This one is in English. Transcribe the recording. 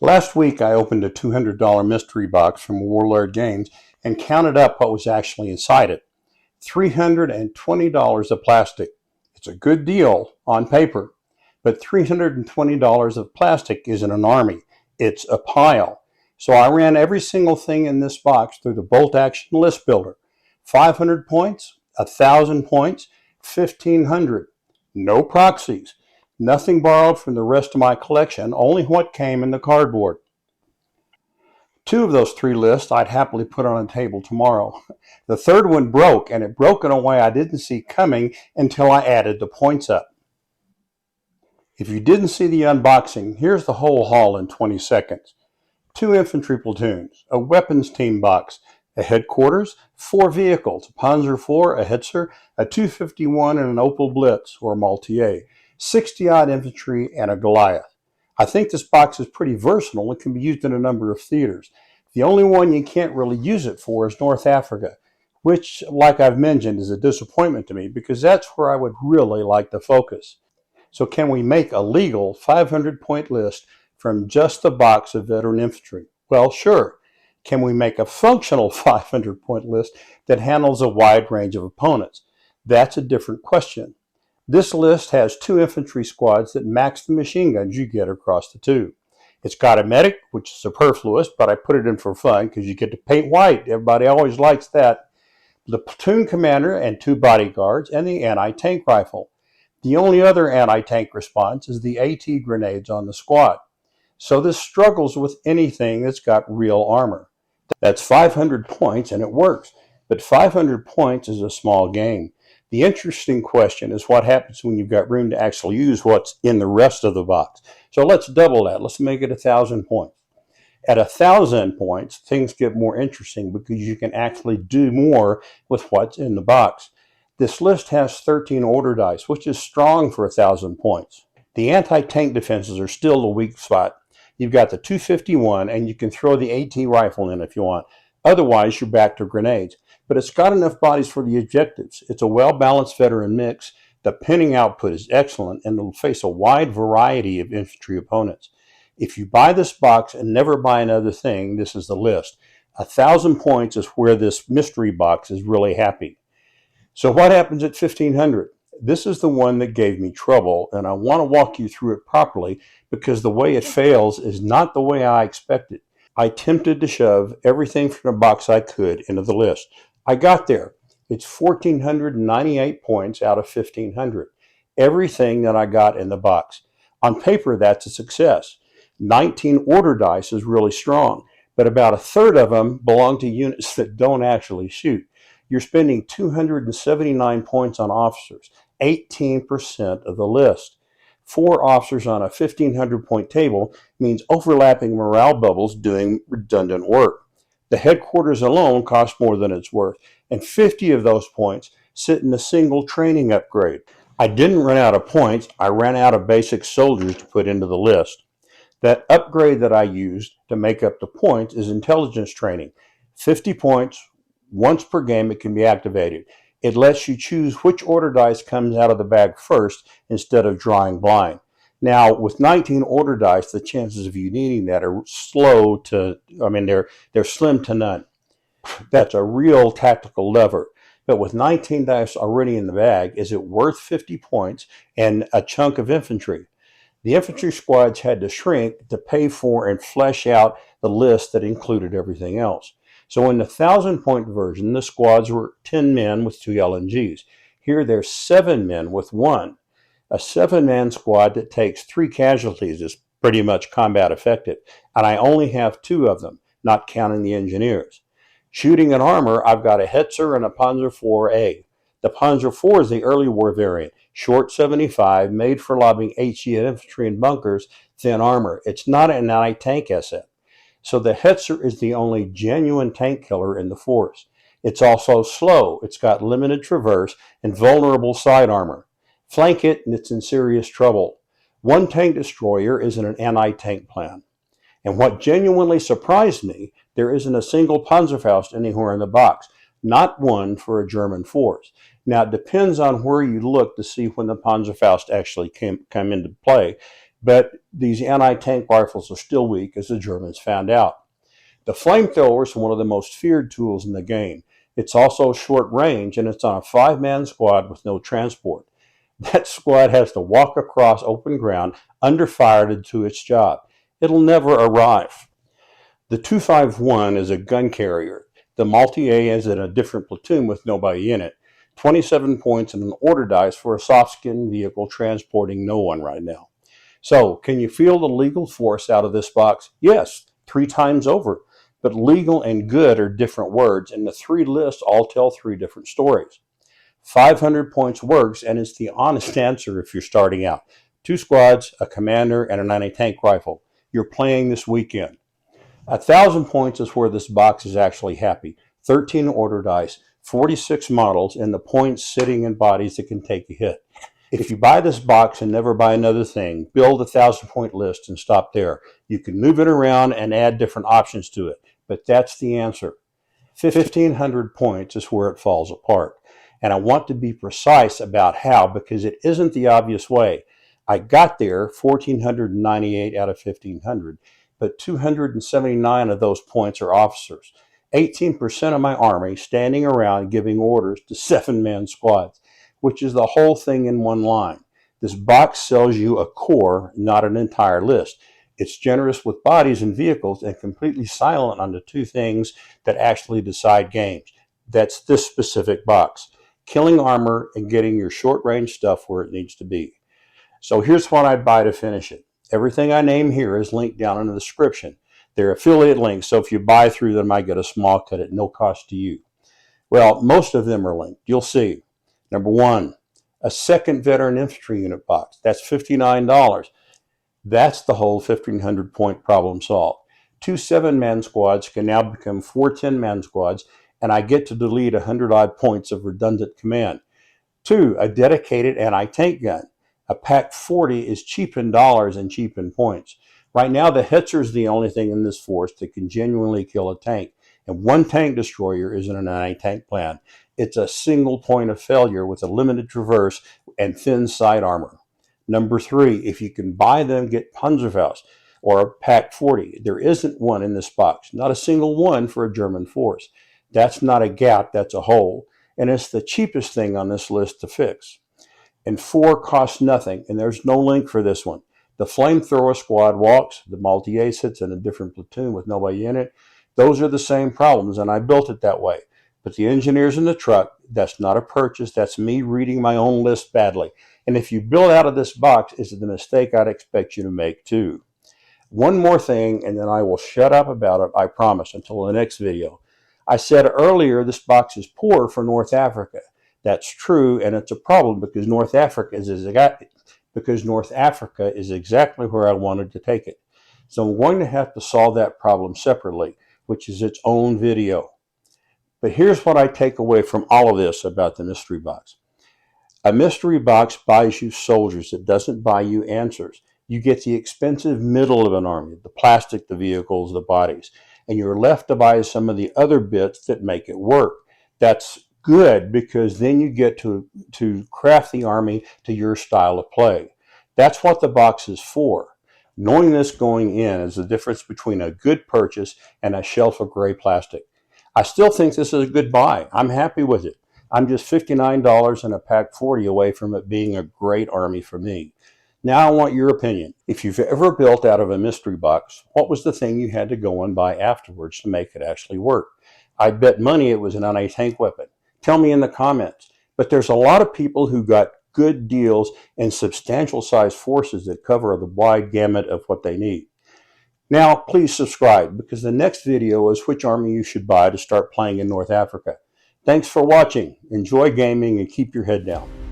Last week I opened a $200 mystery box from Warlord Games and counted up what was actually inside it. $320 of plastic. It's a good deal on paper, but $320 of plastic isn't an army. It's a pile. So I ran every single thing in this box through the bolt action list builder. 500 points, 1,000 points, 1,500. No proxies. Nothing borrowed from the rest of my collection, only what came in the cardboard. Two of those three lists I'd happily put on a table tomorrow. The third one broke, and it broke in a way I didn't see coming until I added the points up. If you didn't see the unboxing, here's the whole haul in 20 seconds. 2 infantry platoons, a weapons team box, a headquarters, 4 vehicles, a Panzer IV, a Hetzer, a 251, and an Opel Blitz, or Maltier, 60-odd infantry, and a Goliath. I think this box is pretty versatile and can be used in a number of theaters. The only one you can't really use it for is North Africa, which, like I've mentioned, is a disappointment to me because that's where I would really like to focus. So can we make a legal 500-point list from just the box of veteran infantry? Well, sure. Can we make a functional 500-point list that handles a wide range of opponents? That's a different question. This list has 2 infantry squads that max the machine guns you get across the 2. It's got a medic, which is superfluous, but I put it in for fun because you get to paint white. Everybody always likes that. The platoon commander and 2 bodyguards and the anti-tank rifle. The only other anti-tank response is the AT grenades on the squad. So this struggles with anything that's got real armor. That's 500 points and it works, but 500 points is a small game. The interesting question is what happens when you've got room to actually use what's in the rest of the box. So let's double that. Let's make it 1,000 points. At 1,000 points, things get more interesting because you can actually do more with what's in the box. This list has 13 order dice, which is strong for 1,000 points. The anti-tank defenses are still the weak spot. You've got the 251, and you can throw the AT rifle in if you want. Otherwise, you're back to grenades. But it's got enough bodies for the objectives. It's a well-balanced veteran mix. The pinning output is excellent, and it'll face a wide variety of infantry opponents. If you buy this box and never buy another thing, this is the list. 1,000 points is where this mystery box is really happy. So what happens at 1,500? This is the one that gave me trouble, and I want to walk you through it properly because the way it fails is not the way I expected. I attempted to shove everything from the box I could into the list. I got there. It's 1,498 points out of 1,500. Everything that I got in the box. On paper, that's a success. 19 order dice is really strong, but about a third of them belong to units that don't actually shoot. You're spending 279 points on officers, 18% of the list. 4 officers on a 1,500-point table means overlapping morale bubbles doing redundant work. The headquarters alone costs more than it's worth, and 50 of those points sit in a single training upgrade. I didn't run out of points, I ran out of basic soldiers to put into the list. That upgrade that I used to make up the points is intelligence training. 50 points, once per game it can be activated. It lets you choose which order dice comes out of the bag first instead of drawing blind. Now, with 19 order dice, the chances of you needing that are they're slim to none. That's a real tactical lever. But with 19 dice already in the bag, is it worth 50 points and a chunk of infantry? The infantry squads had to shrink to pay for and flesh out the list that included everything else. So in the 1,000-point version, the squads were 10 men with 2 LMGs. Here there's 7 men with 1. A 7-man squad that takes 3 casualties is pretty much combat effective, and I only have 2 of them, not counting the engineers. Shooting and armor, I've got a Hetzer and a Panzer IV-A. The Panzer IV is the early war variant, short 75, made for lobbing HE at infantry and bunkers, thin armor. It's not an anti-tank asset. So the Hetzer is the only genuine tank killer in the force. It's also slow, it's got limited traverse, and vulnerable side armor. Flank it and it's in serious trouble. One tank destroyer isn't an anti-tank plan. And what genuinely surprised me, there isn't a single Panzerfaust anywhere in the box, not one for a German force. Now, it depends on where you look to see when the Panzerfaust actually come into play, But these anti-tank rifles are still weak, as the Germans found out. The flamethrower is one of the most feared tools in the game. It's also short range, and it's on a 5-man squad with no transport. That squad has to walk across open ground under fire to do its job. It'll never arrive. The 251 is a gun carrier. The multi-A is in a different platoon with nobody in it. 27 points and an order dice for a soft-skinned vehicle transporting no one right now. So, can you feel the legal force out of this box? Yes, 3 times over. But legal and good are different words, and the 3 lists all tell 3 different stories. 500 points works, and it's the honest answer if you're starting out. 2 squads, a commander, and an anti-tank rifle. You're playing this weekend. 1,000 points is where this box is actually happy. 13 order dice, 46 models, and the points sitting in bodies that can take a hit. If you buy this box and never buy another thing, build a 1,000-point list and stop there. You can move it around and add different options to it, but that's the answer. 1,500 points is where it falls apart. And I want to be precise about how, because it isn't the obvious way. I got there 1,498 out of 1,500, but 279 of those points are officers. 18% of my army standing around giving orders to 7-man squads, which is the whole thing in one line. This box sells you a core, not an entire list. It's generous with bodies and vehicles and completely silent on the 2 things that actually decide games. That's this specific box: killing armor and getting your short-range stuff where it needs to be. So here's what I'd buy to finish it. Everything I name here is linked down in the description. They're affiliate links, so if you buy through them, I get a small cut at no cost to you. Well, most of them are linked. You'll see. Number 1, a second veteran infantry unit box. That's $59. That's the whole 1,500-point problem solved. 2 7-man squads can now become 4 10-man squads, and I get to delete 100-odd points of redundant command. 2, a dedicated anti-tank gun. A Pack 40 is cheap in dollars and cheap in points. Right now, the Hetzer is the only thing in this force that can genuinely kill a tank, and 1 tank destroyer isn't an anti-tank plan. It's a single point of failure with a limited traverse and thin side armor. Number 3, if you can buy them, get Panzerfaust or a Pack 40. There isn't one in this box, not a single one for a German force. That's not a gap, that's a hole, and it's the cheapest thing on this list to fix. And 4 costs nothing, and there's no link for this one. The flamethrower squad walks, the multi-A sits in a different platoon with nobody in it. Those are the same problems, and I built it that way. But the engineers in the truck, that's not a purchase, that's me reading my own list badly. And if you build out of this box, it's the mistake I'd expect you to make too. One more thing, and then I will shut up about it, I promise, until the next video. I said earlier this box is poor for North Africa. That's true, and it's a problem because North Africa is exactly where I wanted to take it. So I'm going to have to solve that problem separately, which is its own video. But here's what I take away from all of this about the mystery box. A mystery box buys you soldiers. It doesn't buy you answers. You get the expensive middle of an army, the plastic, the vehicles, the bodies, and you're left to buy some of the other bits that make it work. That's good because then you get to craft the army to your style of play. That's what the box is for. Knowing this going in is the difference between a good purchase and a shelf of gray plastic. I still think this is a good buy. I'm happy with it. I'm just $59 and a Pack 40 away from it being a great army for me. Now I want your opinion. If you've ever built out of a mystery box, what was the thing you had to go and buy afterwards to make it actually work? I bet money it was an anti-tank weapon. Tell me in the comments. But there's a lot of people who got good deals and substantial sized forces that cover the wide gamut of what they need. Now, please subscribe because the next video is which army you should buy to start playing in North Africa. Thanks for watching. Enjoy gaming and keep your head down.